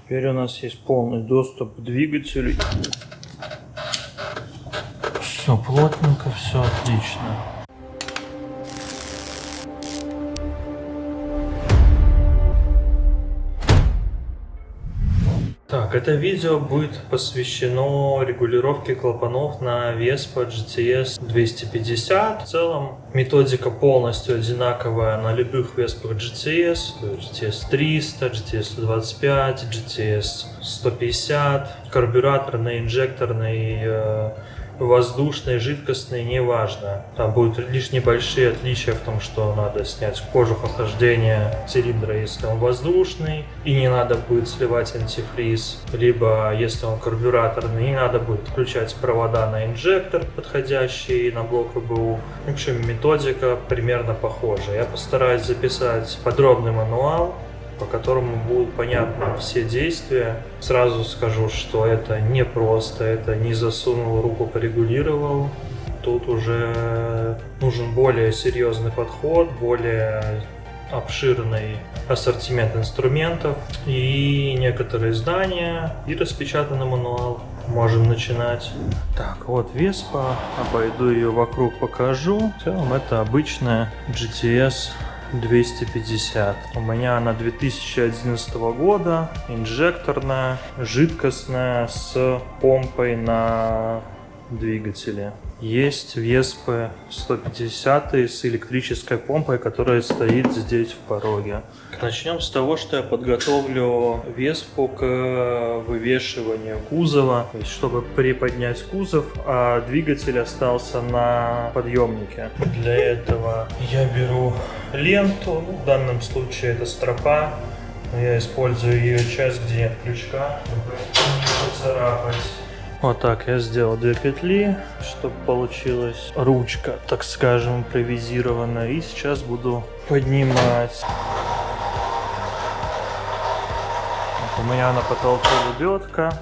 Теперь у нас есть полный доступ к двигателю. Все плотненько, все отлично. Так, это видео будет посвящено регулировке клапанов на Vespa GTS 250. В целом методика полностью одинаковая на любых Vespa GTS, то есть GTS 300, GTS 125, GTS 150, карбюраторный, инжекторный, воздушный, жидкостный, неважно. Там будут лишь небольшие отличия в том, что надо снять кожух охлаждения цилиндра, если он воздушный, и не надо будет сливать антифриз. Либо, если он карбюраторный, не надо будет включать провода на инжектор, подходящий на блок ВБУ. В общем, методика примерно похожа. Я постараюсь записать подробный мануал, по которому будут понятны все действия. Сразу скажу, что это не просто, это не засунул руку, порегулировал. Тут уже нужен более серьезный подход, более обширный ассортимент инструментов и некоторые знания, и распечатанный мануал. Можем начинать. Так, вот Vespa, обойду ее вокруг, покажу. В целом это обычная GTS 250. У меня она 2011 года, инжекторная, жидкостная, с помпой на двигателе. Есть Vespa 150 с электрической помпой, которая стоит здесь в пороге. Начнем с того, что я подготовлю Vespa к вывешиванию кузова, то есть чтобы приподнять кузов, а двигатель остался на подъемнике. Для этого я беру ленту, в данном случае это стропа, но я использую ее часть, где нет крючка, чтобы не поцарапать. Вот так я сделал 2 петли, чтобы получилась ручка, так скажем, импровизированная. И сейчас буду поднимать. Вот у меня на потолке лебедка.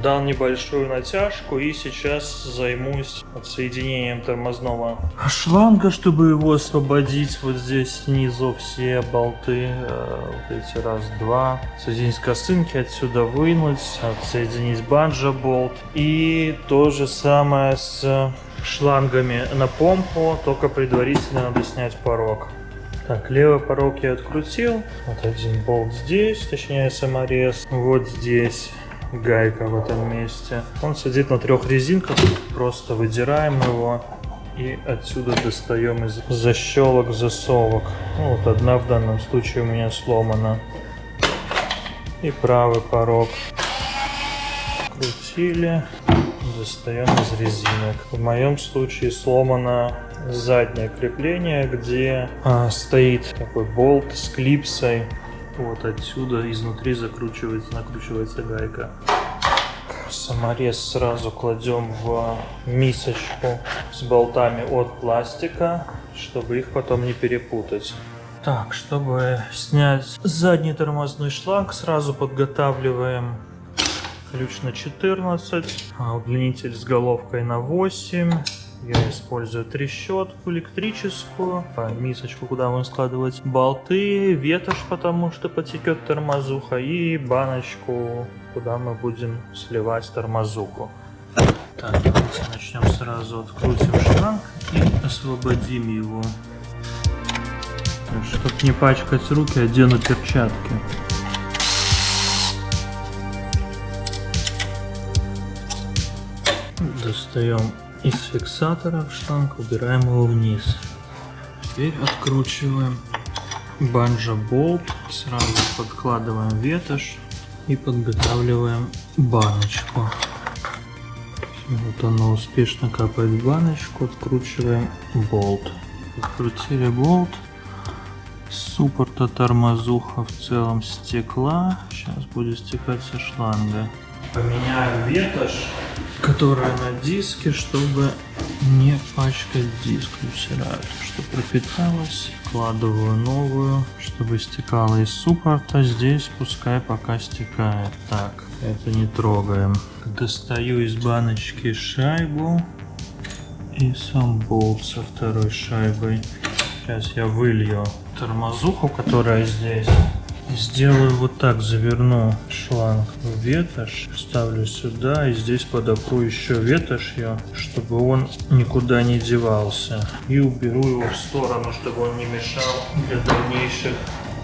Дал небольшую натяжку и сейчас займусь отсоединением тормозного шланга, чтобы его освободить. Вот здесь снизу все болты, вот эти раз-два. Соединить косынки, отсюда вынуть, отсоединить банджо-болт. И то же самое с шлангами на помпу, только предварительно надо снять порог. Так, левый порог я открутил. Вот один болт здесь, точнее саморез. Вот здесь гайка в этом месте. Он сидит на 3 резинках. Просто выдираем его и отсюда достаем из защелок, засовок. Ну, вот одна в данном случае у меня сломана. И правый порог. Крутили. Достаем из резинок. В моем случае сломано заднее крепление, где стоит такой болт с клипсой. Вот отсюда изнутри накручивается гайка. Саморез сразу кладем в мисочку с болтами от пластика, чтобы их потом не перепутать. Так, чтобы снять задний тормозной шланг, сразу подготавливаем ключ на 14, удлинитель с головкой на 8. Я использую трещотку электрическую, мисочку, куда будем складывать болты, ветошь, потому что потекет тормозуха, и баночку, куда мы будем сливать тормозуху. Так, давайте начнем сразу, открутим шланг и освободим его. Чтобы не пачкать руки, одену перчатки. Достаем из фиксатора в шланг, убираем его вниз. Теперь откручиваем банджо-болт, сразу подкладываем ветошь и подготавливаем баночку. Вот оно успешно капает в баночку, откручиваем болт. Открутили болт, суппорта тормозуха в целом стекла, сейчас будет стекать со шланга. Поменяю ветошь, которая на диске, чтобы не пачкать диск. Сразу, чтобы пропиталась. Вкладываю новую, чтобы стекала из суппорта. Здесь пускай пока стекает. Так, это не трогаем. Достаю из баночки шайбу и сам болт со второй шайбой. Сейчас я вылью тормозуху, которая здесь. Сделаю вот так, заверну шланг в ветошь, ставлю сюда и здесь подопру еще ветошью, чтобы он никуда не девался. И уберу его в сторону, чтобы он не мешал для дальнейших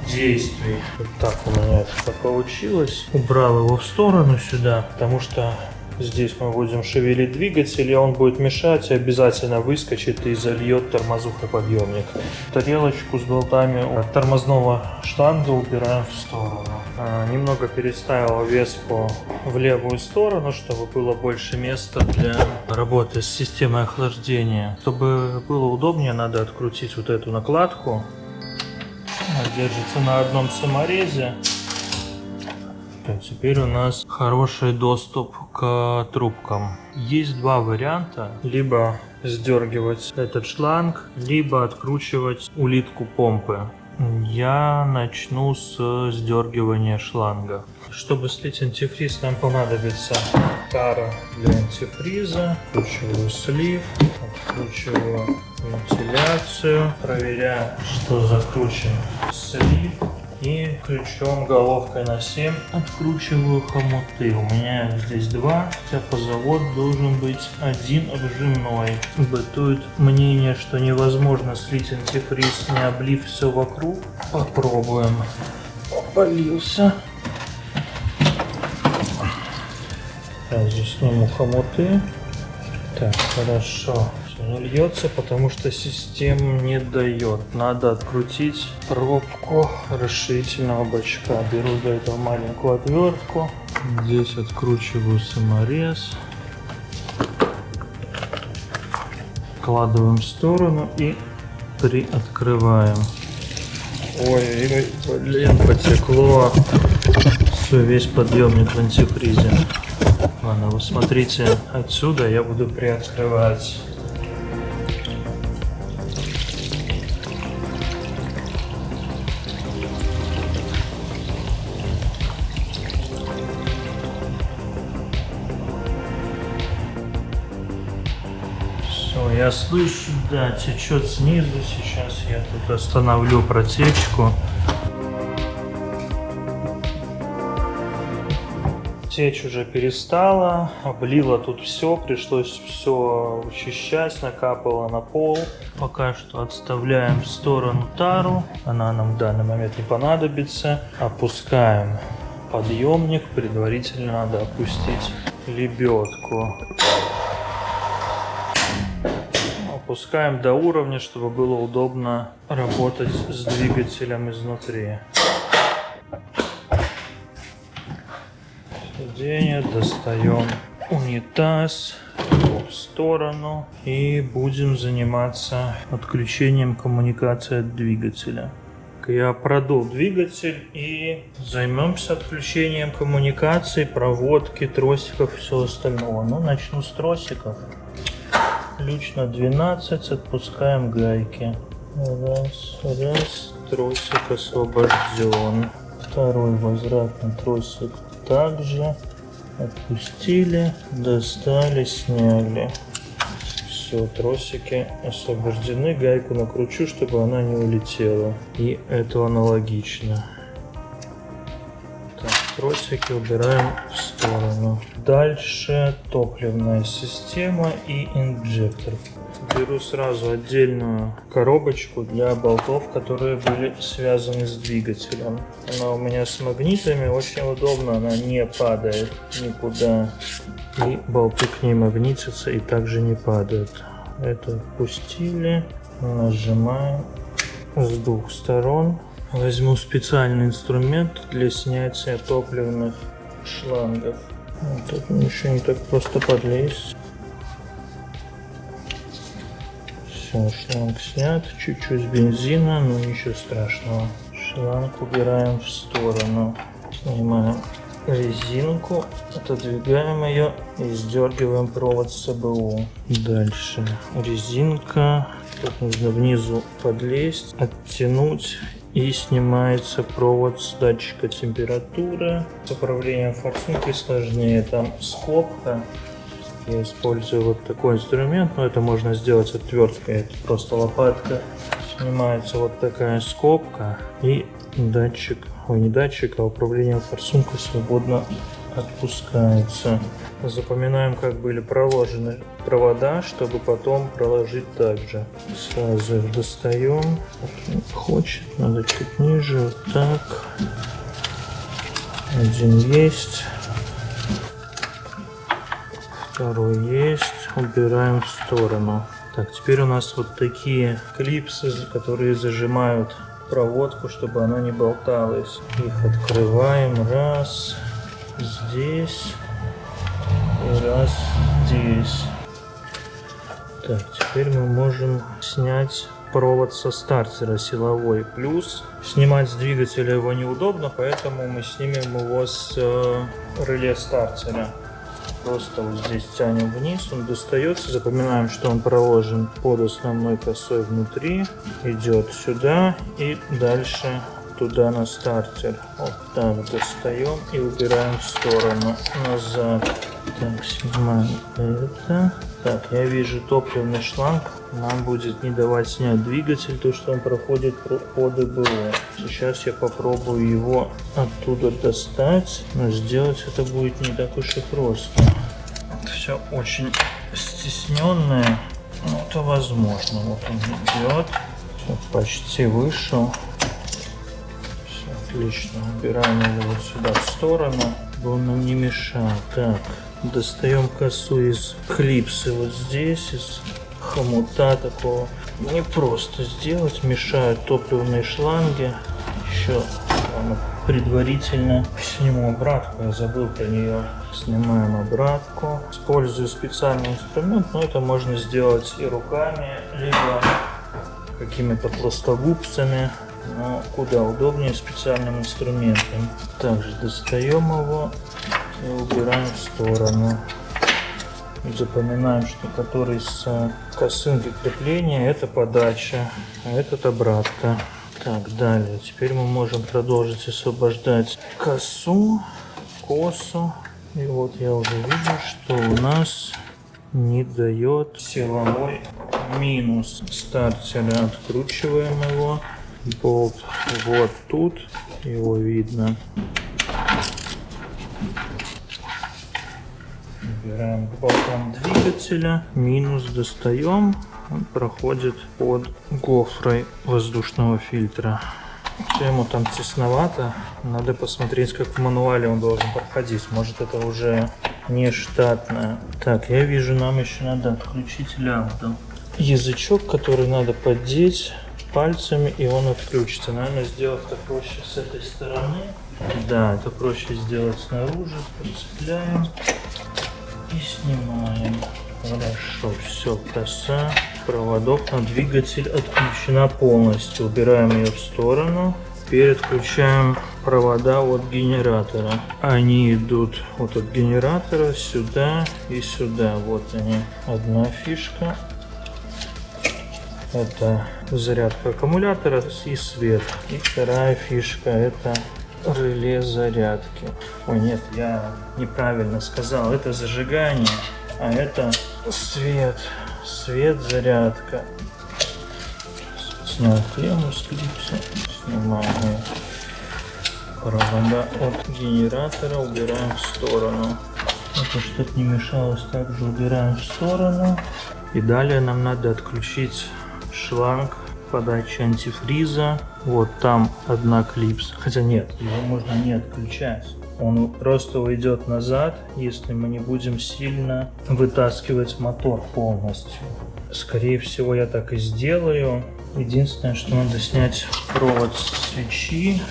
действий. Вот так у меня это получилось. Убрал его в сторону сюда, потому что здесь мы будем шевелить двигатель, и он будет мешать, и обязательно выскочит и зальет тормозухоподъемник. Тарелочку с болтами от тормозного шланга убираем в сторону. Немного переставил Веспу в левую сторону, чтобы было больше места для работы с системой охлаждения. Чтобы было удобнее, надо открутить вот эту накладку. Она держится на одном саморезе. Теперь у нас хороший доступ к трубкам. Есть два варианта. Либо сдергивать этот шланг, либо откручивать улитку помпы. Я начну с сдергивания шланга. Чтобы слить антифриз, нам понадобится тара для антифриза. Откручиваю слив, откручиваю вентиляцию, проверяю, что закручен слив. И ключом головкой на 7 откручиваю хомуты. У меня здесь два, хотя по заводу должен быть один обжимной. Бытует мнение, что невозможно слить антифриз, не облив все вокруг. Попробуем. Полился. Я здесь сниму хомуты. Так, хорошо. Не льется, потому что система не дает. Надо открутить пробку расширительного бачка. Беру для этого маленькую отвертку. Здесь откручиваю саморез. Вкладываем в сторону и приоткрываем. Ой, блин, потекло. Все, весь подъемник в антифризе. Ладно, вы смотрите отсюда, я буду приоткрывать. Я слышу, да, течет снизу. Сейчас я тут остановлю протечку. Течь уже перестала, облила тут все, пришлось все вычищать, накапало на пол. Пока что отставляем в сторону тару, она нам в данный момент не понадобится. Опускаем подъемник, предварительно надо опустить лебедку. Опускаем до уровня, чтобы было удобно работать с двигателем изнутри. Сиденье, достаем унитаз в сторону и будем заниматься отключением коммуникации от двигателя. Я продул двигатель и займемся отключением коммуникации, проводки, тросиков и всего остального. Ну, начну с тросиков. Ключ на 12, отпускаем гайки. Раз, тросик освобожден. Второй возвратный тросик также. Отпустили, достали, сняли. Все, тросики освобождены. Гайку накручу, чтобы она не улетела. И это аналогично. Так, тросики убираем в сторону. Дальше топливная система и инжектор. Беру сразу отдельную коробочку для болтов, которые были связаны с двигателем. Она у меня с магнитами, очень удобно, она не падает никуда. И болты к ней магнитятся и также не падают. Это отпустили, нажимаем с двух сторон. Возьму специальный инструмент для снятия топливных шлангов. Тут еще не так просто подлезть. Все, шланг снят, чуть-чуть бензина, но ничего страшного. Шланг убираем в сторону. Снимаем резинку, отодвигаем ее и сдергиваем провод с СБУ. Дальше резинка. Тут нужно внизу подлезть, оттянуть. И снимается провод с датчика температуры. С управлением форсункой сложнее. Там скобка. Я использую вот такой инструмент, но это можно сделать отверткой. Это просто лопатка. Снимается вот такая скобка и датчик, не датчик, а управление форсункой свободно отпускается. Запоминаем, как были проложены провода, чтобы потом проложить также. Сразу их достаем. Хочет, надо чуть ниже. Вот так. Один есть. Второй есть. Убираем в сторону. Так, теперь у нас вот такие клипсы, которые зажимают проводку, чтобы она не болталась. Их открываем. Раз. Здесь. И раз здесь. Так, теперь мы можем снять провод со стартера силовой. Плюс снимать с двигателя его неудобно, поэтому мы снимем его с реле стартера. Просто вот здесь тянем вниз, он достается. Запоминаем, что он проложен под основной косой внутри. Идет сюда и дальше туда на стартер. Вот так достаем и убираем в сторону. Назад. Так, снимаем это. Так, я вижу топливный шланг. Нам будет не давать снять двигатель, то что он проходит по ДБО. Сейчас я попробую его оттуда достать, но сделать это будет не так уж и просто. Это все очень стесненное, но это возможно. Вот он идет. Все, почти вышел. Все отлично. Убираем его вот сюда в сторону, чтобы он нам не мешал. Так. Достаем косу из клипсы вот здесь, из хомута такого. Не просто сделать, мешают топливные шланги. Еще предварительно сниму обратку, я забыл про нее. Снимаем обратку. Использую специальный инструмент, но это можно сделать и руками, либо какими-то плоскогубцами. Но куда удобнее специальным инструментом. Также достаем его и убираем в сторону. Запоминаем, что который с косынки крепления это подача, а этот обратка. Так, далее. Теперь мы можем продолжить освобождать косу. И вот я уже вижу, что у нас не дает силовой минус стартера. Откручиваем его. Болт вот тут, его видно. Убираем к болтам двигателя, минус достаем, он проходит под гофрой воздушного фильтра. Ему там тесновато, надо посмотреть, как в мануале он должен проходить, может это уже не штатное. Так, я вижу, нам еще надо отключить лямбду. Язычок, который надо поддеть пальцами, и он отключится. Наверное, сделать это проще с этой стороны. Да, это проще сделать снаружи. Прицепляем и снимаем. Хорошо, все, коса, проводок на двигатель отключена полностью. Убираем ее в сторону. Теперь отключаем провода от генератора. Они идут вот от генератора сюда и сюда. Вот они. Одна фишка. Это зарядка аккумулятора и свет. И вторая фишка — это реле зарядки. Ой, нет, я неправильно сказал. Это зажигание, а это свет. Свет, зарядка. Снял клемму с клипса. Снимаем провода от генератора. Убираем в сторону. Это чтобы не мешалось, также убираем в сторону. И далее нам надо отключить шланг подачи антифриза. Вот там одна клипса. Хотя нет, его можно не отключать. Он просто уйдет назад, если мы не будем сильно вытаскивать мотор полностью. Скорее всего, я так и сделаю. Единственное, что надо снять провод с свечи.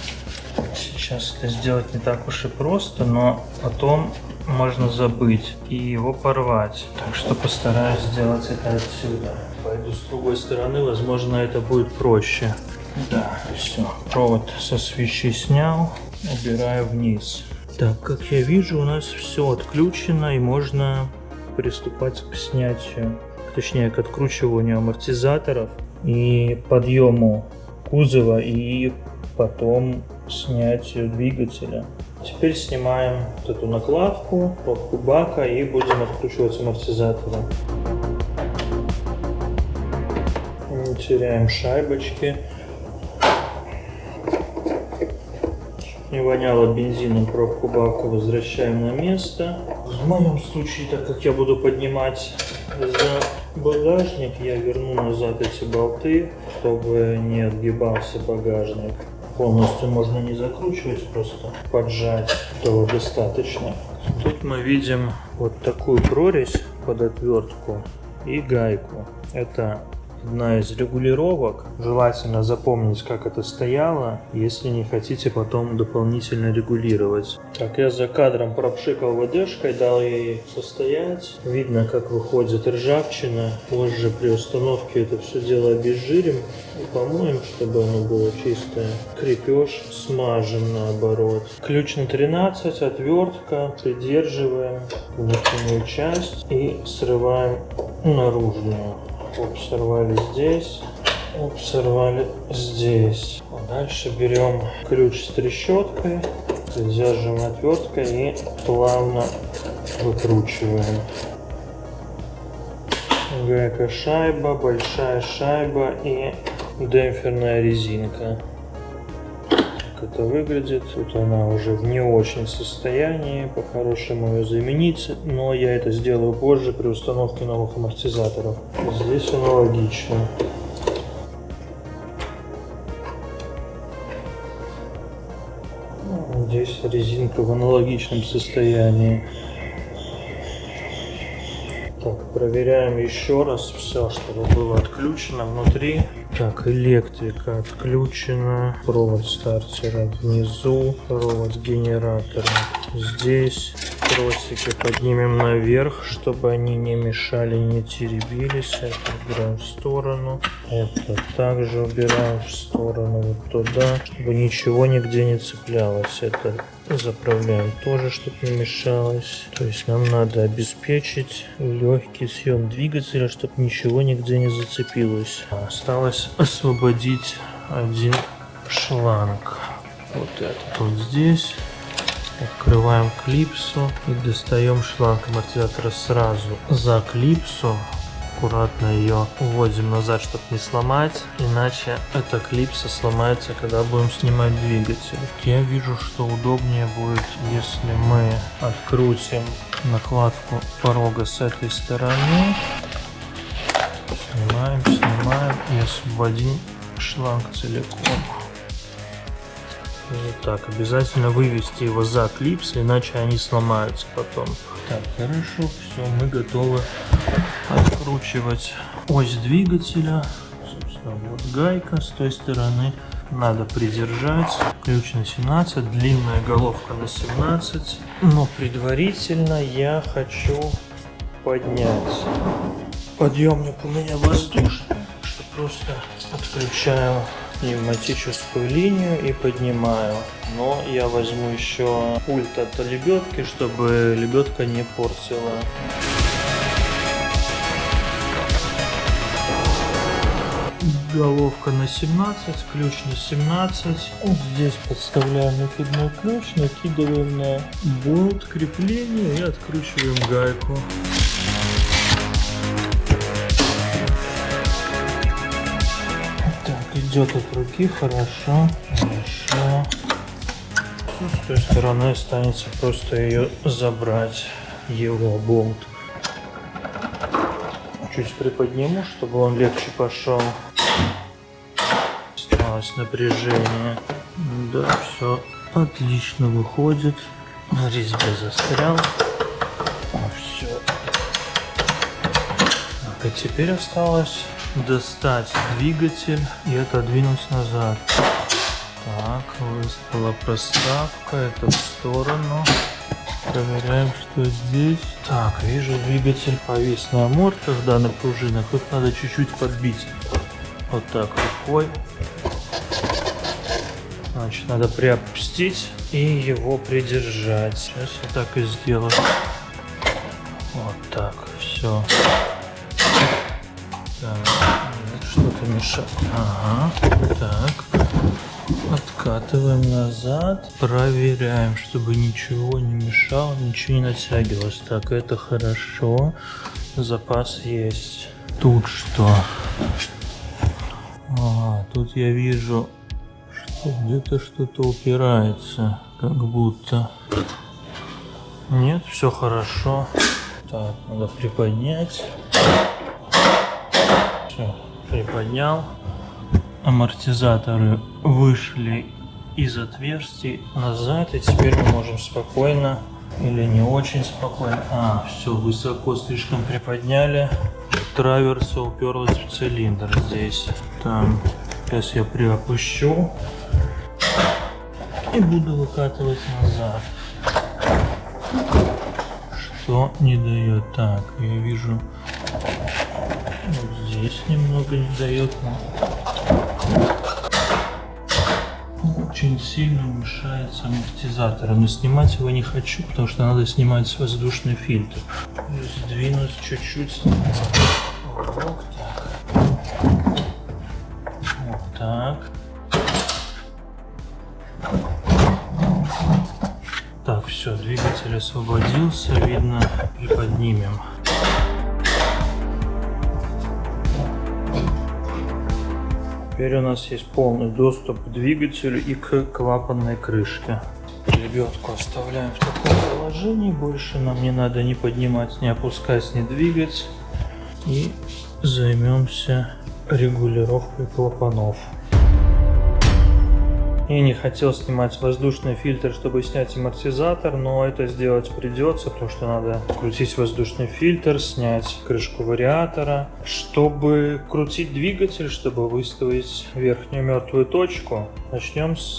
Сейчас это сделать не так уж и просто, но потом можно забыть и его порвать. Так что постараюсь сделать это отсюда. Пойду с другой стороны, возможно, это будет проще. Да, все. Провод со свечи снял, убираю вниз. Так, как я вижу, у нас все отключено и можно приступать к снятию, точнее к откручиванию амортизаторов и подъему кузова и потом снятию двигателя. Теперь снимаем вот эту накладку, пробку бака и будем откручивать амортизаторы. не теряем шайбочки. Не воняло бензином, пробку-бабку возвращаем на место. В моем случае, так как я буду поднимать за багажник, я верну назад эти болты, чтобы не отгибался багажник. Полностью можно не закручивать, просто поджать, этого достаточно. Тут мы видим вот такую прорезь под отвертку и гайку. Это одна из регулировок. Желательно запомнить, как это стояло, если не хотите потом дополнительно регулировать. Так, я за кадром пропшикал ВДшкой, дал ей состоять. Видно, как выходит ржавчина. Позже при установке это все дело обезжирим и помоем, чтобы оно было чистое. Крепеж смажем наоборот. Ключ на 13, отвертка. Придерживаем внутреннюю часть и срываем наружную. Оп, сорвали здесь, оп, сорвали здесь. А дальше берем ключ с трещоткой, придерживаем отверткой и плавно выкручиваем. Гайка, шайба, большая шайба и демпферная резинка. Как это выглядит? Тут она уже в не очень состоянии, по-хорошему ее заменить, но я это сделаю позже при установке новых амортизаторов. Здесь аналогично. Здесь резинка в аналогичном состоянии. Так, проверяем еще раз все, чтобы было отключено внутри. Так, электрика отключена, провод стартера внизу, провод генератора здесь. Тросики поднимем наверх, чтобы они не мешали, не теребились. Это убираем в сторону. Это также убираем в сторону, вот туда, чтобы ничего нигде не цеплялось. Это заправляем тоже, чтобы не мешалось. То есть нам надо обеспечить легкий съем двигателя, чтобы ничего нигде не зацепилось. Осталось освободить один шланг. Вот этот вот здесь. Открываем клипсу и достаем шланг амортизатора сразу за клипсу. Аккуратно ее уводим назад, чтобы не сломать, иначе эта клипса сломается, когда будем снимать двигатель. Я вижу, что удобнее будет, если мы открутим накладку порога с этой стороны. Снимаем и освободим шланг целиком. Вот так, обязательно вывести его за клипсы, иначе они сломаются потом. Так, хорошо, все, мы готовы откручивать ось двигателя. Собственно, вот гайка с той стороны. Надо придержать. Ключ на 17, длинная головка на 17. Но предварительно я хочу поднять. Подъемник у меня воздушный, что просто отключаю пневматическую линию и поднимаю. Но я возьму еще пульт от лебедки, чтобы лебедка не портила. Головка на 17, ключ на 17. Вот здесь подставляем накидной ключ, накидываем на болт крепления и откручиваем гайку. Идет от руки, хорошо. С той стороны останется просто ее забрать, его болт. Чуть приподниму, чтобы он легче пошел. Осталось напряжение. Да, все отлично выходит. На резьбе застрял. Все. Так, и теперь осталось достать двигатель и отодвинуть назад. Так, выпала проставка, это в сторону. Проверяем, что здесь. Так, вижу, двигатель повис на амортах, да, на пружинах. Тут надо чуть-чуть подбить. Вот так рукой. Значит, надо приопустить и его придержать. Сейчас я так и сделаю. Вот так, все. Что-то мешает. Ага. Так. Откатываем назад. Проверяем, чтобы ничего не мешало, ничего не натягивалось. Так, это хорошо. Запас есть. Тут что? Ага, тут я вижу, что где-то что-то упирается, как будто. Нет, все хорошо. Так, надо приподнять. Все, приподнял. Амортизаторы вышли из отверстий назад, и теперь мы можем спокойно или не очень спокойно. Все, высоко слишком приподняли. Траверса уперлась в цилиндр здесь. Там. Сейчас я приопущу и буду выкатывать назад. Что не дает? Так, я вижу, вот здесь немного не дает. Очень сильно мешается амортизатор, но снимать его не хочу, потому что надо снимать воздушный фильтр. Сдвинуть чуть-чуть. Вот так. Вот так. Так, все, двигатель освободился, видно, приподнимем. Теперь у нас есть полный доступ к двигателю и к клапанной крышке. Лебедку оставляем в таком положении, больше нам не надо ни поднимать, ни опускать, ни двигать. И займемся регулировкой клапанов. Я не хотел снимать воздушный фильтр, чтобы снять амортизатор, но это сделать придется, потому что надо крутить воздушный фильтр, снять крышку вариатора. Чтобы крутить двигатель, чтобы выставить верхнюю мертвую точку, начнем с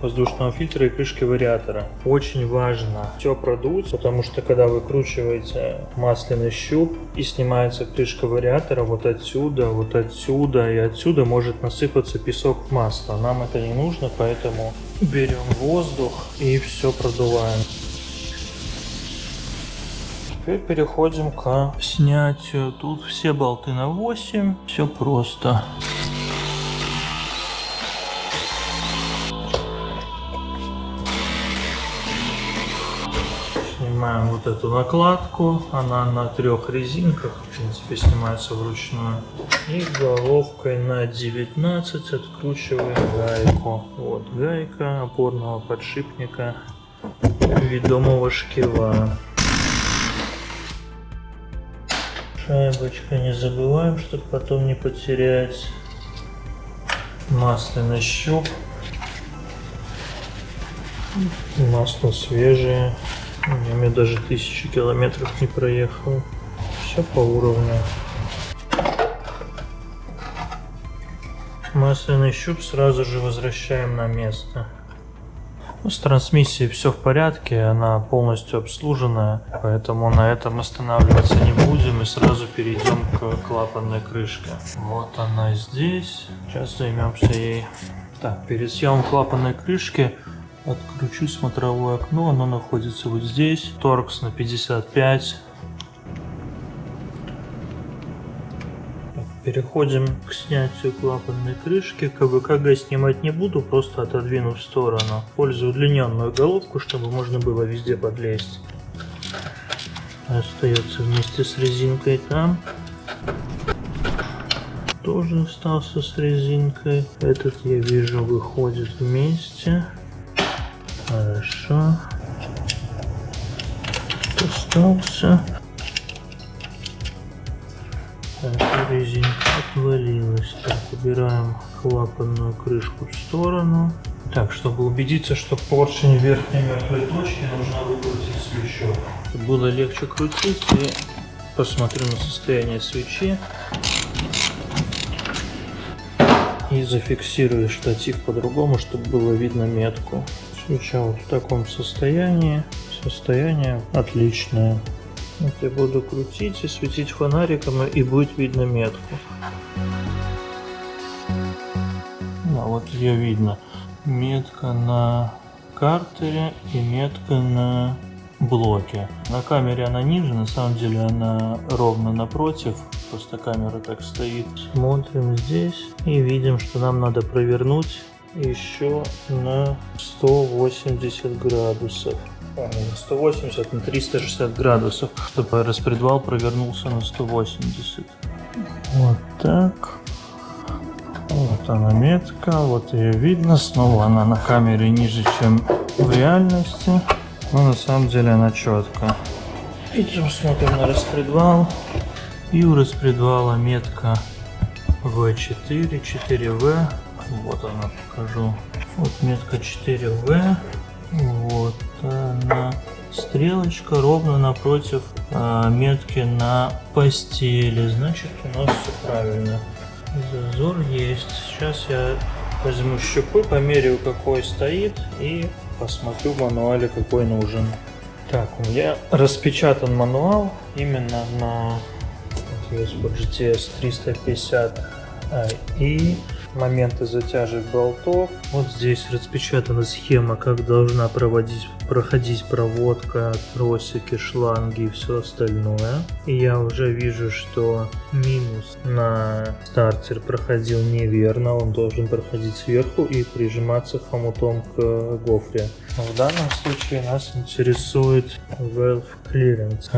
воздушного фильтра и крышки вариатора. Очень важно все продуть, потому что когда вы выкручиваете масляный щуп и снимается крышка вариатора, вот отсюда и отсюда может насыпаться песок масла. Нам это не нужно. Поэтому берем воздух и все продуваем. Теперь переходим к снятию. Тут все болты на 8. Все просто. Снимаем вот эту накладку. Она на 3 резинках. В принципе, снимается вручную. И головкой на 19 откручиваем гайку. Вот гайка опорного подшипника ведомого шкива. Шайбочка не забываем, чтобы потом не потерять. Масляный щуп. Масло свежее. У меня даже 1000 километров не проехал. Все по уровню. Масляный щуп сразу же возвращаем на место. С трансмиссией все в порядке, она полностью обслужена, поэтому на этом останавливаться не будем и сразу перейдем к клапанной крышке. Вот она здесь. Сейчас займемся ей. Так, перед съемом клапанной крышки откручу смотровое окно, оно находится вот здесь. Торкс на 55. Переходим к снятию клапанной крышки. КВКГ снимать не буду, просто отодвину в сторону. Использую удлиненную головку, чтобы можно было везде подлезть. Остается вместе с резинкой там. Тоже остался с резинкой. Этот, я вижу, выходит вместе. Хорошо. Остался. Так, резинка отвалилась. Так, убираем клапанную крышку в сторону. Так, чтобы убедиться, что поршень верхней мертвой точки, нужно выкрутить свечу. Чтобы было легче крутить, и посмотрю на состояние свечи. И зафиксирую штатив по-другому, чтобы было видно метку. Свеча вот в таком состоянии. Состояние отличное. Вот я буду крутить и светить фонариком, и будет видно метку. А вот ее видно. Метка на картере и метка на блоке. На камере она ниже, на самом деле она ровно напротив. Просто камера так стоит. Смотрим здесь и видим, что нам надо провернуть еще на 180 градусов. Не 180, на 360 градусов, чтобы распредвал провернулся на 180. Вот так. Вот Вот она метка, вот ее видно. Снова она на камере ниже, чем в реальности. Но на самом деле она четко. Идем смотрим на распредвал. И у распредвала метка V4, 4V. Вот она, покажу. Вот метка 4V. Вот она. Стрелочка ровно напротив метки на постели. Значит, у нас все правильно. Зазор есть. Сейчас я возьму щупы, померяю, какой стоит, и посмотрю в мануале, какой нужен. Так, у меня распечатан мануал именно на Vespa GTS 350 и моменты затяжек болтов. Вот здесь распечатана схема, как должна проходить проводка, тросики, шланги и все остальное. И я уже вижу, что минус на стартер проходил неверно, он должен проходить сверху и прижиматься хомутом к гофре. В данном случае нас интересует valve clearance.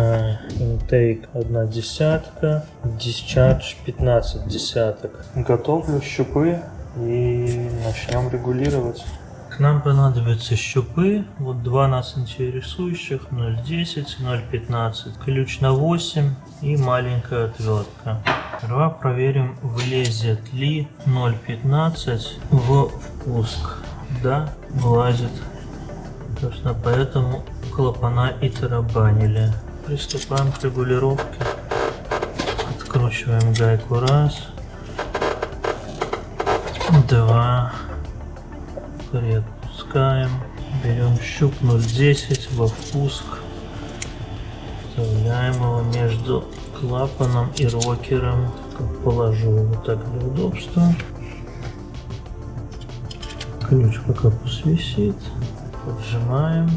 Intake 0,1, discharge 0,15. Готовлю щупы и начнем регулировать. К нам понадобятся щупы, вот два нас интересующих, 0,10, 0,15, ключ на 8 и маленькая отвертка. Сперва проверим, влезет ли 0,15 в впуск. Да, влазит. Собственно, поэтому клапана и тарабанили. Приступаем к регулировке. Откручиваем гайку раз, два, приотпускаем, берем щуп 0,10 во впуск, вставляем его между клапаном и рокером. Положу вот так для удобства. Ключ пока пусть висит. Поджимаем.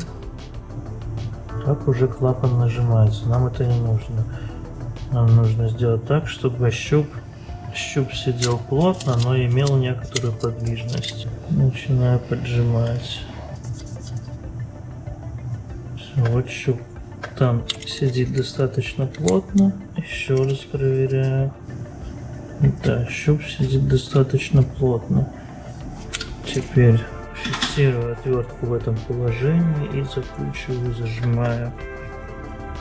Так уже клапан нажимается. Нам это не нужно. Нам нужно сделать так, чтобы щуп сидел плотно, но имел некоторую подвижность. Начинаю поджимать. Все, вот щуп там сидит достаточно плотно. Еще раз проверяю. Да, щуп сидит достаточно плотно. Теперь фиксирую отвертку в этом положении и закручиваю, зажимаю,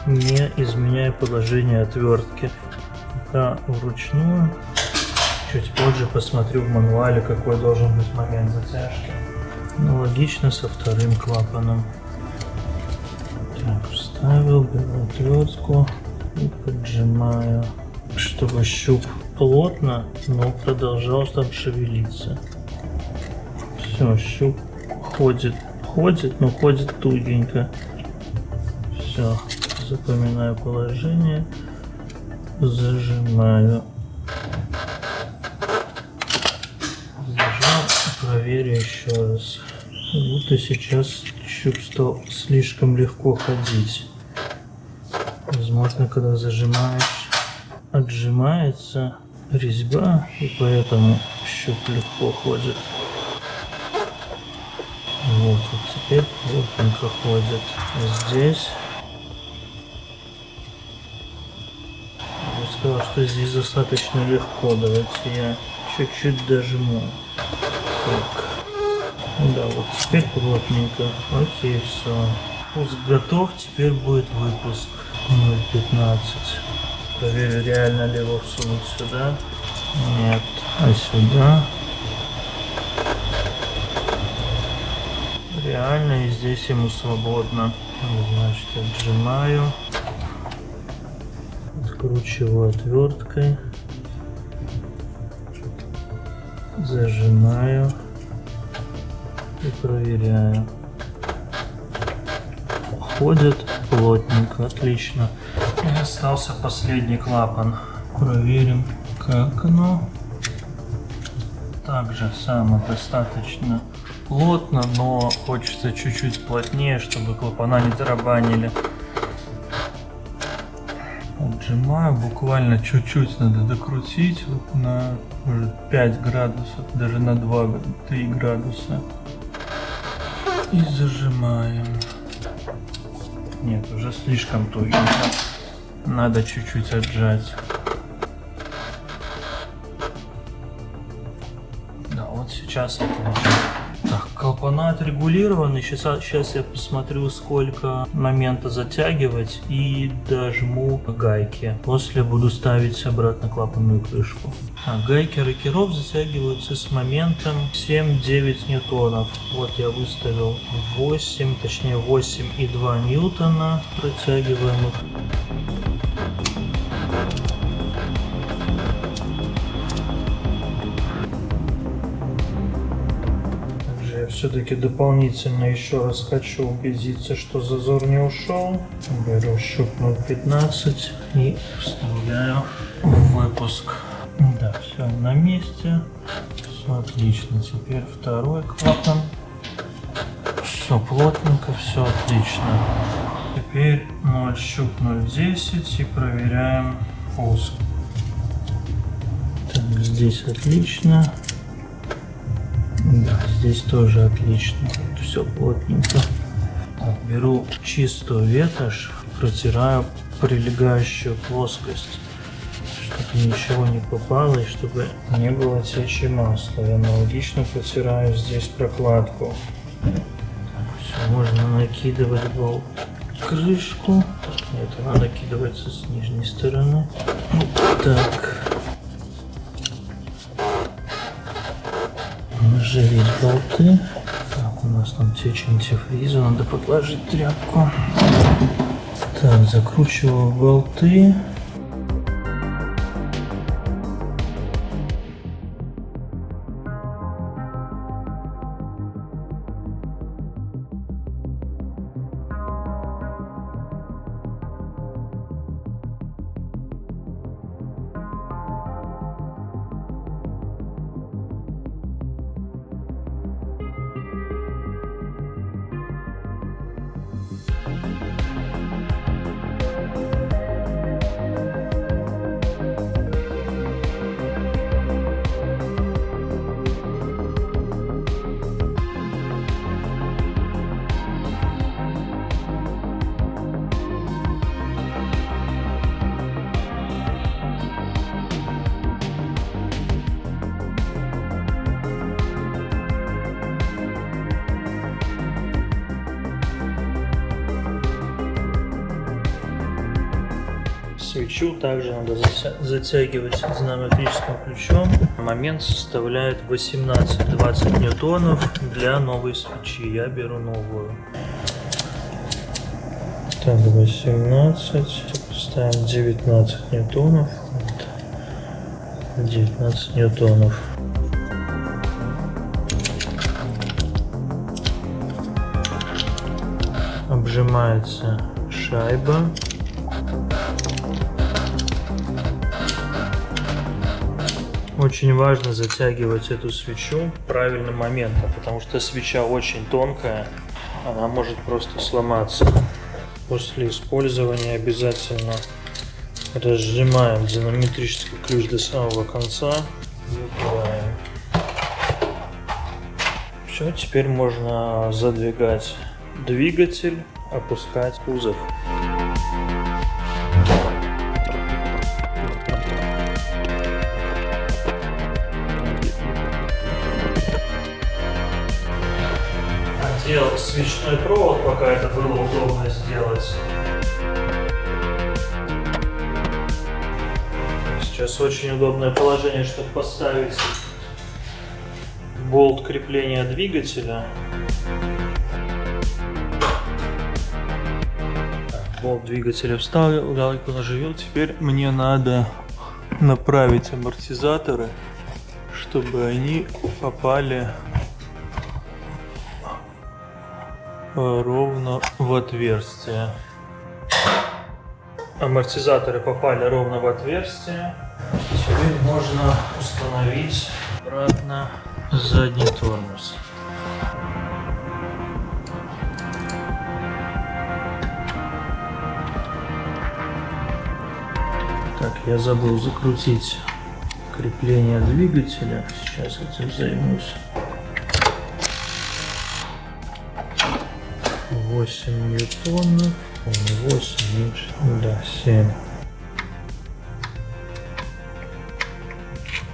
не изменяя положение отвертки. Пока вручную. Чуть позже посмотрю в мануале, какой должен быть момент затяжки. Аналогично со вторым клапаном. Так, вставил, беру отвертку и поджимаю, чтобы щуп плотно, но продолжал там шевелиться. Все, щуп ходит, но ходит тугенько. Все, запоминаю положение, зажимаю. Зажал, проверю еще раз. Вот и сейчас щуп стал слишком легко ходить. Возможно, когда зажимаешь, отжимается резьба, и поэтому щуп легко ходит. Вот теперь плотненько ходит. Здесь я сказал, что здесь достаточно легко. Давайте я чуть-чуть дожму. Так. Да, вот теперь плотненько. Окей, все. Пуск готов. Теперь будет выпуск 0,15. Проверю, реально ли его всунуть сюда. Нет. А сюда. Реально, и здесь ему свободно. Значит, отжимаю, откручиваю отверткой, зажимаю и проверяю. Ходит плотненько, отлично. И остался последний клапан. Проверим, как оно. Также само достаточно плотно, но хочется чуть-чуть плотнее, чтобы клапана не тарабанили. Отжимаю, буквально чуть-чуть надо докрутить, вот на, может, 5 градусов, даже на 2-3 градуса. И зажимаем. Нет, уже слишком тугенько. Надо чуть-чуть отжать. вот сейчас отлично. Так, клапана отрегулированы. Сейчас я посмотрю, сколько момента затягивать, и дожму гайки. После буду ставить обратно клапанную крышку. Гайки рокеров затягиваются с моментом 7-9 ньютонов. Вот я выставил 8, точнее 8,2 ньютона протягиваемых. Все-таки дополнительно еще раз хочу убедиться, что зазор не ушел. Беру щуп 0,15 и вставляю в выпуск. Да, все на месте. Все отлично. Теперь второй клапан. Все плотненько, все отлично. Теперь 0 щуп 0,10 и проверяем пуск. Так, здесь отлично. Да, здесь тоже отлично, все плотненько. Так, беру чистую ветошь, протираю прилегающую плоскость, чтобы ничего не попало и чтобы не было течи масла. И аналогично протираю здесь прокладку. Так, все, можно накидывать болт. Крышку. Это она накидывается с нижней стороны. Так. Наживить болты. Так, у нас там течь антифриза, надо подложить тряпку. Так, закручиваю болты. Свечу также надо затягивать динамометрическим ключом. Момент составляет 18-20 ньютонов для новой свечи. Я беру новую. Так, 18. Ставим 19 ньютонов. 19 ньютонов. Обжимается шайба. Очень важно затягивать эту свечу правильным моментом, потому что свеча очень тонкая, она может просто сломаться. После использования обязательно разжимаем динамометрический ключ до самого конца и убираем. Все, теперь можно задвигать двигатель, опускать кузов. Делал свечной провод, пока это было удобно сделать. Сейчас очень удобное положение, чтобы поставить болт крепления двигателя. Болт двигателя вставил, гайку наживил. Теперь мне надо направить амортизаторы, чтобы они попали ровно в отверстие. Амортизаторы попали ровно в отверстие. Теперь можно установить обратно задний тормоз. Так, я забыл закрутить крепление двигателя. Сейчас этим займусь. 8 ньютонов, 8 меньше, да, 7.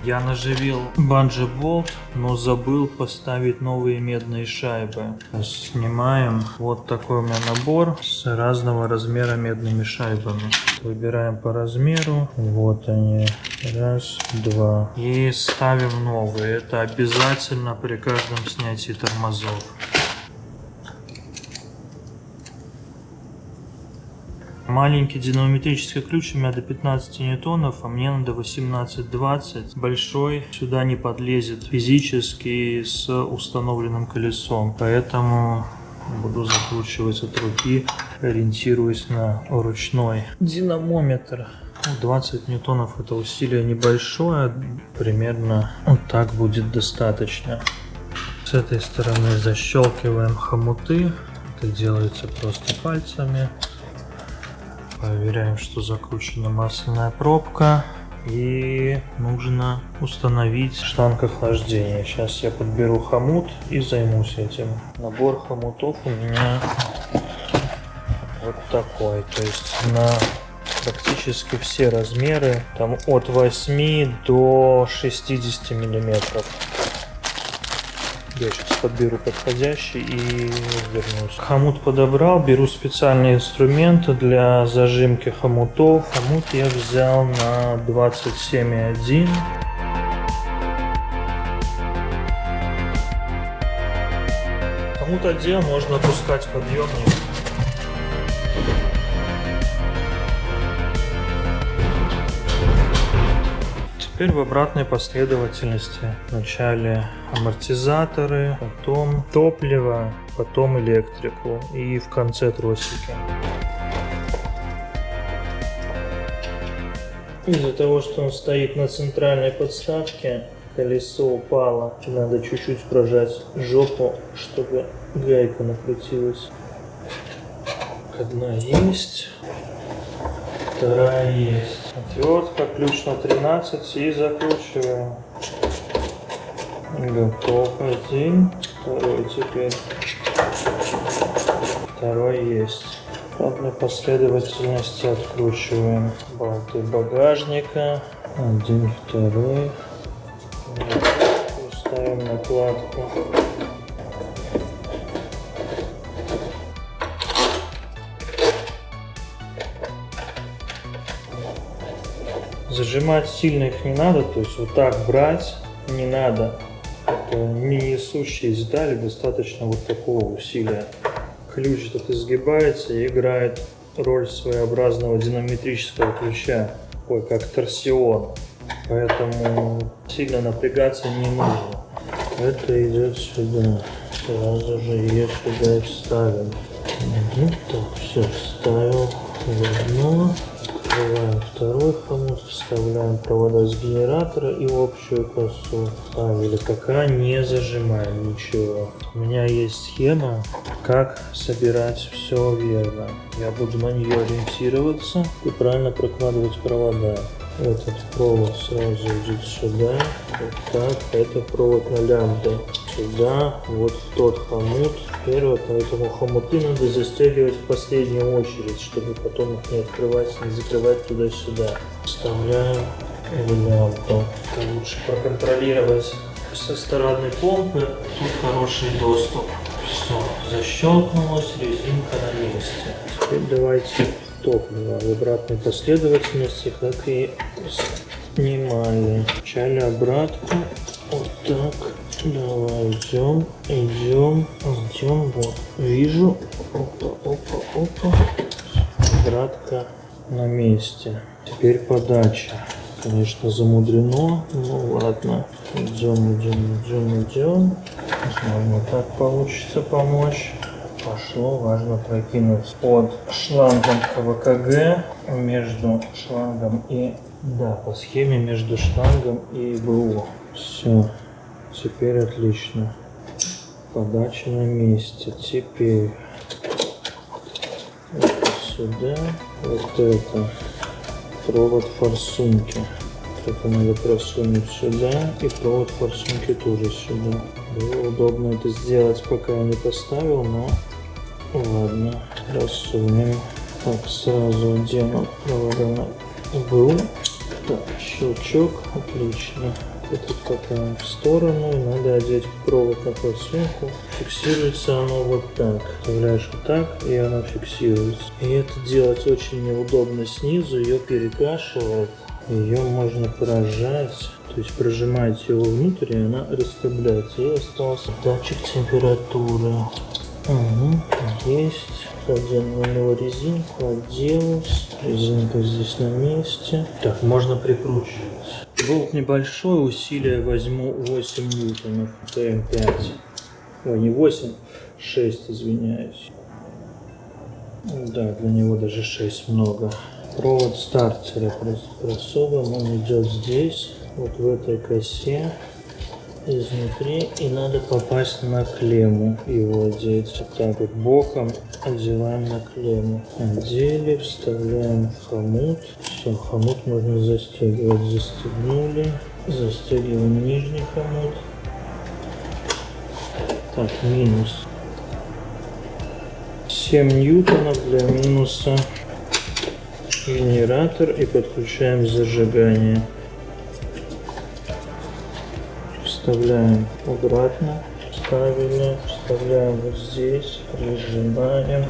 Я наживил банджи-болт, но забыл поставить новые медные шайбы. Снимаем. Вот такой у меня набор с разного размера медными шайбами. Выбираем по размеру. Вот они. Раз, два. И ставим новые. Это обязательно при каждом снятии тормозов. Маленький динамометрический ключ у меня до 15 ньютонов, а мне надо 18-20. Большой сюда не подлезет физически с установленным колесом. Поэтому буду закручивать от руки, ориентируясь на ручной динамометр. 20 ньютонов это усилие небольшое, примерно вот так будет достаточно. С этой стороны защелкиваем хомуты. Это делается просто пальцами. Проверяем, что закручена масляная пробка. И нужно установить штанг охлаждения. Сейчас я подберу хомут и займусь этим. Набор хомутов у меня вот такой. То есть на практически все размеры. Там от 8 до 60 миллиметров. Я сейчас подберу подходящий и вернусь. Хомут подобрал, беру специальные инструменты для зажимки хомутов. Хомут я взял на 27,1. Хомут одел, можно опускать подъемник. Теперь в обратной последовательности. Вначале амортизаторы, потом топливо, потом электрику и в конце тросики. Из-за того, что он стоит на центральной подставке, колесо упало. Надо чуть-чуть прожать жопу, чтобы гайка накрутилась. Одна есть. Вторая есть. Отвертка, ключ на 13 и закручиваем. Готов один. Второй теперь. Второй есть. В одной последовательности откручиваем болты багажника. Один, второй. Ставим накладку. Зажимать сильно их не надо, то есть вот так брать не надо. Это не несущие детали, достаточно вот такого усилия. Ключ этот изгибается и играет роль своеобразного динамометрического ключа, такой как торсион. Поэтому сильно напрягаться не нужно. Это идет сюда. Сразу же ее сюда и вставим. Так, все, вставил в одно. Открываем второй хомут, вставляем провода с генератора и в общую косу. Ставили, пока не зажимаем ничего. У меня есть схема, как собирать все верно. Я буду на нее ориентироваться и правильно прокладывать провода. Этот провод сразу идет сюда, вот так. Это провод на лямбду. Сюда, вот в тот хомут. Первый, поэтому хомуты надо застегивать в последнюю очередь, чтобы потом их не открывать, не закрывать туда-сюда. Вставляем в лямбду. Это лучше проконтролировать со стороны помпы. Тут хороший доступ. Все, защелкнулось, резинка на месте. Теперь давайте топливо в обратной последовательности, как и снимали. Вначале обратку. Вот так. Давай, идем, вот, вижу, опа, обратка на месте. Теперь подача, конечно, замудрено, ну ладно, идем, возможно, так получится помочь. Пошло, важно прокинуть под шлангом КВКГ между шлангом и, да, по схеме между шлангом и БУ. Все. Теперь отлично. Подача на месте. Теперь это сюда. Вот это. Провод форсунки. Это надо просунуть сюда. И провод форсунки тоже сюда. Было удобно это сделать, пока я не поставил, но ладно. Просунем. Так, сразу одену провода на БУ. Так, щелчок, отлично. Это пока в сторону, надо одеть провод на пластинку. Фиксируется оно вот так. Вставляешь вот так, и оно фиксируется. И это делать очень неудобно снизу, ее перекашивает. Ее можно прожать, то есть прожимаете его внутрь, и она расслабляется. И остался датчик температуры. Есть. Одену на него резинку, оделась. Резинка здесь на месте. Так, можно прикручивать. Болт небольшой, усилие возьму 8 ньютонов. ТМ5. Ой, не 8, 6, извиняюсь. Да, для него даже 6 много. Провод стартера просовываем, он идет здесь, вот в этой косе. Изнутри, и надо попасть на клемму, его одеть. Вот так вот боком одеваем на клемму. Одели, вставляем в хомут. Все, хомут можно застегивать. Застегнули. Застегиваем нижний хомут. Так, минус 7 ньютонов для минуса. Генератор и подключаем зажигание. Вставляем обратно, вставили, вставляем вот здесь, прижимаем.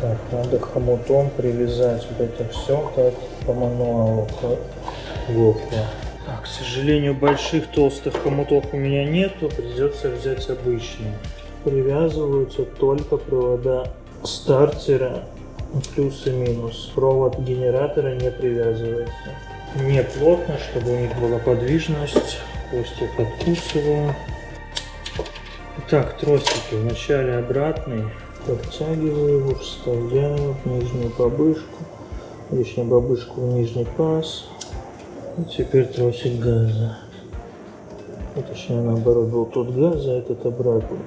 Так, надо хомутом привязать вот это все, как по мануалу, легко. К сожалению, больших толстых хомутов у меня нету, придется взять обычные. Привязываются только провода стартера, плюс и минус. Провод генератора не привязывается. Не плотно, чтобы у них была подвижность. Хвостик откусываю. Итак, тросики вначале обратный. Подтягиваю его, вставляю в нижнюю бабышку. Лишнюю бабышку в нижний паз. И теперь тросик газа. Точнее, наоборот, был тот газ, а этот обратный.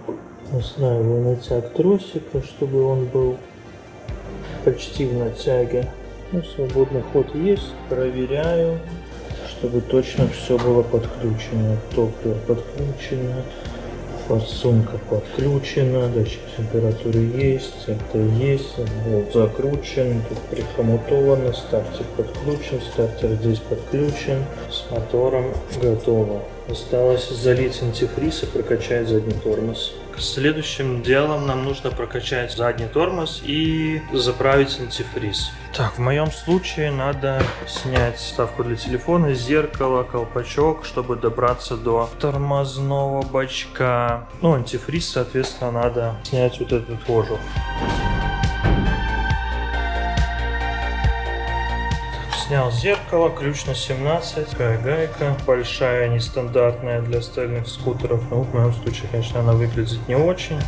Настраиваю натяг тросика, чтобы он был почти в натяге. Ну, свободный ход есть. Проверяю, чтобы точно все было подключено. Топливо подключено, форсунка подключена, датчик температуры есть, это есть, болт закручен, тут прихомутовано, стартер подключен, стартер здесь подключен, с мотором готово. Осталось залить антифриз и прокачать задний тормоз. Следующим делом нам нужно прокачать задний тормоз и заправить антифриз. Так, в моем случае надо снять вставку для телефона, зеркало, колпачок, чтобы добраться до тормозного бачка. Ну, антифриз, соответственно, надо снять вот этот кожух. Снял зеркало, ключ на 17, такая гайка, большая, нестандартная для остальных скутеров. Но в моем случае, конечно, она выглядит не очень.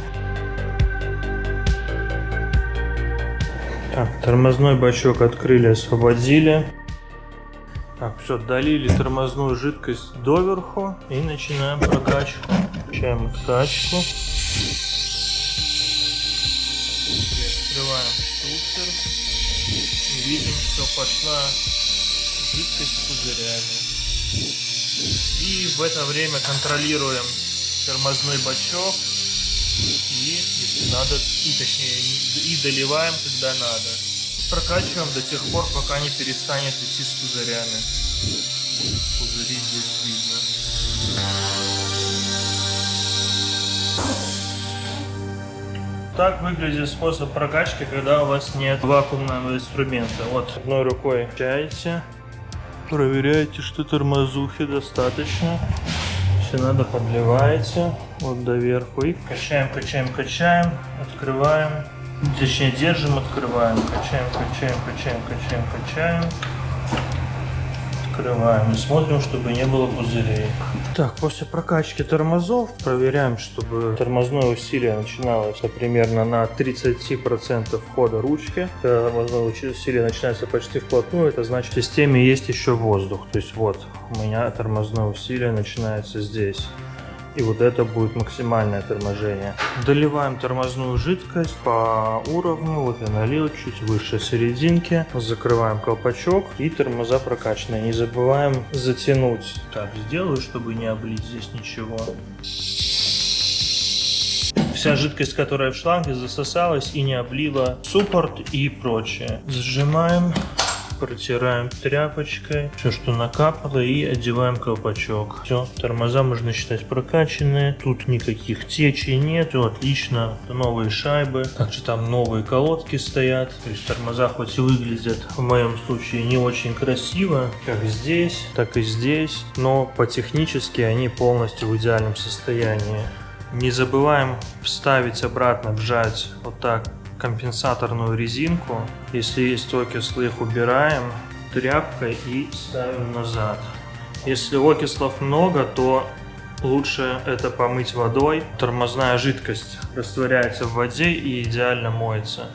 Так, тормозной бачок открыли, освободили. Так, все, долили тормозную жидкость доверху и начинаем прокачку. Включаем качку. Открываем штуцер. И видим, что пошла жидкость с пузырями. И в это время контролируем тормозной бачок. И, если надо, и доливаем, когда надо. Прокачиваем до тех пор, пока не перестанет идти с пузырями. Пузыри здесь видно. Так выглядит способ прокачки, когда у вас нет вакуумного инструмента. Вот одной рукой качаете, проверяете, что тормозухи достаточно. Если надо, подливаете вот доверху и качаем, качаем, качаем, открываем. Точнее, держим, открываем, качаем, качаем, качаем, качаем, качаем. Открываем и смотрим, чтобы не было пузырей. Так, после прокачки тормозов проверяем, чтобы тормозное усилие начиналось примерно на 30% хода ручки. Когда тормозное усилие начинается почти вплотную, это значит, в системе есть еще воздух. То есть вот у меня тормозное усилие начинается здесь. И вот это будет максимальное торможение. Доливаем тормозную жидкость по уровню. Вот я налил чуть выше серединки. Закрываем колпачок и тормоза прокачанные. Не забываем затянуть. Так, сделаю, чтобы не облить здесь ничего. Вся жидкость, которая в шланге, засосалась и не облила суппорт и прочее. Сжимаем. протираем тряпочкой все, что накапало, и одеваем колпачок. Все, тормоза можно считать прокачанные. Тут никаких течей нет. Все отлично. Новые шайбы. Также там новые колодки стоят. То есть тормоза хоть и выглядят в моем случае не очень красиво, как здесь, так и здесь, но по-технически они полностью в идеальном состоянии. Не забываем вставить обратно, вжать вот так компенсаторную резинку. Если есть окислы, их убираем тряпкой и ставим назад. Если окислов много, то лучше это помыть водой. Тормозная жидкость растворяется в воде и идеально моется.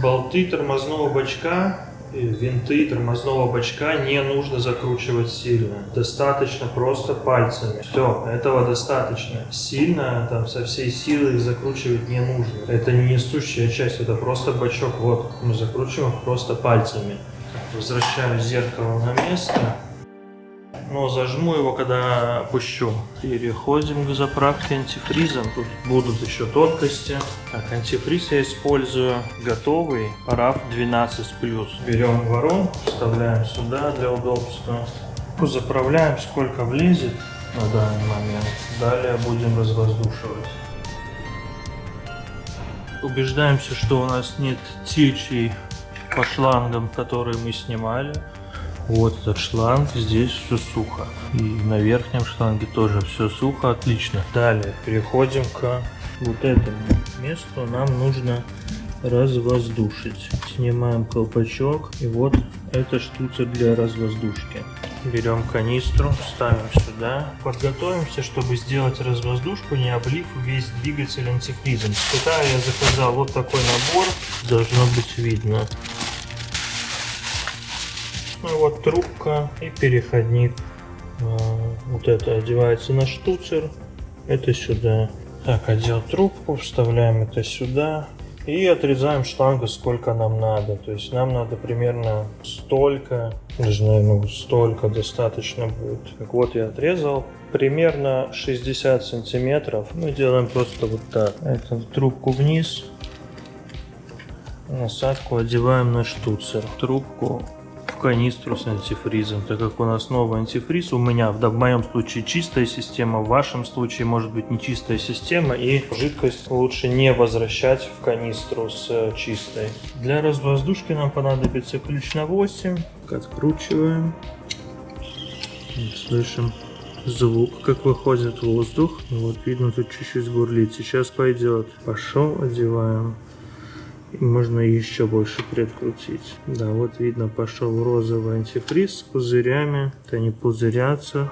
Болты тормозного бачка и винты тормозного бачка не нужно закручивать сильно. Достаточно просто пальцами. Все, этого достаточно. Сильно, там, со всей силы закручивать не нужно. Это не несущая часть, это просто бачок. Вот, мы закручиваем просто пальцами. Возвращаю зеркало на место. Но зажму его, когда опущу. Переходим к заправке антифризом. Тут будут еще тонкости. Так, антифриз я использую готовый RAF 12+. Берем воронку, вставляем сюда для удобства. Заправляем сколько влезет на данный момент. Далее будем развоздушивать. Убеждаемся, что у нас нет течей по шлангам, которые мы снимали. Вот этот шланг, здесь все сухо. И на верхнем шланге тоже все сухо, отлично. Далее переходим к вот этому месту. Нам нужно развоздушить. Снимаем колпачок. И вот эта штуцер для развоздушки. Берем канистру, ставим сюда. Подготовимся, чтобы сделать развоздушку, не облив весь двигатель антифризом. С Китая я заказал вот такой набор. Должно быть видно. Ну вот трубка и переходник. Вот это одевается на штуцер. Это сюда. Так, одел трубку, вставляем это сюда. И отрезаем шлангу сколько нам надо. То есть нам надо примерно столько. Даже, наверное, столько достаточно будет. Так вот я отрезал. Примерно 60 сантиметров. Мы делаем просто вот так. Эту трубку вниз. Насадку одеваем на штуцер. Трубку канистру с антифризом, так как у нас новый антифриз, у меня в моем случае чистая система, в вашем случае может быть не чистая система, и жидкость лучше не возвращать в канистру с чистой. Для развоздушки нам понадобится ключ на 8, откручиваем, слышим звук, как выходит воздух, вот видно, тут чуть-чуть бурлит, сейчас пойдет, пошел, одеваем. И можно еще больше прикрутить. Да, вот видно, пошел розовый антифриз с пузырями. Это они пузырятся.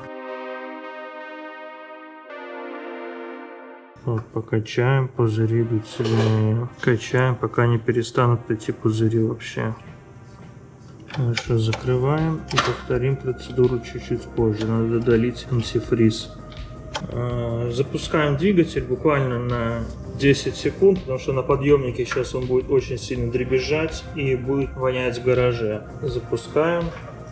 Вот, покачаем, пузыри идут сильнее. Качаем, пока не перестанут идти пузыри вообще. Хорошо, закрываем и повторим процедуру чуть-чуть позже. Надо долить антифриз. Запускаем двигатель буквально на 10 секунд, потому что на подъемнике сейчас он будет очень сильно дребезжать и будет вонять в гараже. Запускаем,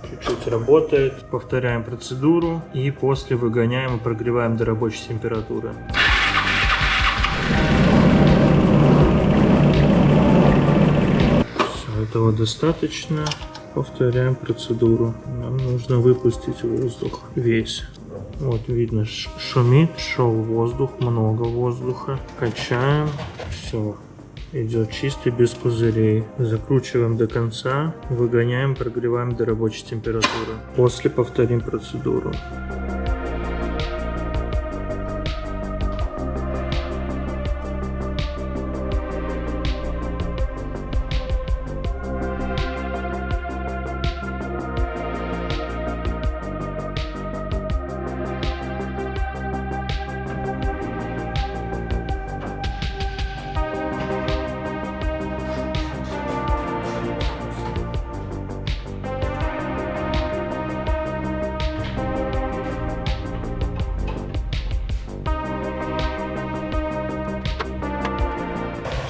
чуть-чуть работает, повторяем процедуру и после выгоняем и прогреваем до рабочей температуры. Все, этого достаточно. Повторяем процедуру. Нам нужно выпустить воздух весь. Вот видно, шумит, шел воздух, много воздуха. Качаем, все, идет чистый, без пузырей. Закручиваем до конца, выгоняем, прогреваем до рабочей температуры. После повторим процедуру.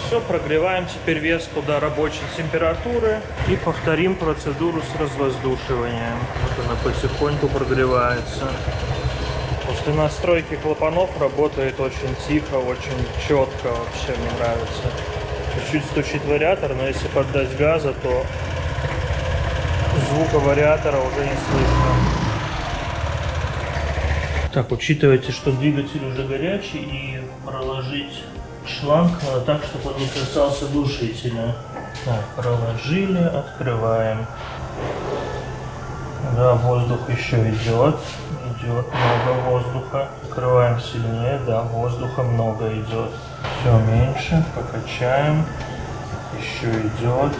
Все, прогреваем теперь Веспу до рабочей температуры и повторим процедуру с развоздушиванием. Вот она потихоньку прогревается. После настройки клапанов работает очень тихо, очень четко, вообще мне нравится. Чуть-чуть стучит вариатор, но если поддать газа, то звука вариатора уже не слышно. Так, учитывайте, что двигатель уже горячий, и проложить шланг надо так, чтобы он не касался глушителя. Так, проложили, открываем. Да, воздух еще идет. Идет много воздуха. Открываем сильнее, да, воздуха много идет. Все меньше, покачаем. Еще идет.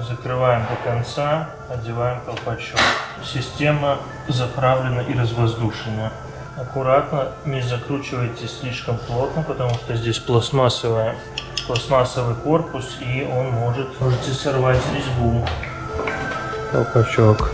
Закрываем до конца, одеваем колпачок. Система заправлена и развоздушена. Аккуратно, не закручивайте слишком плотно, потому что здесь пластмассовый корпус, и он можете сорвать резьбу. Колпачок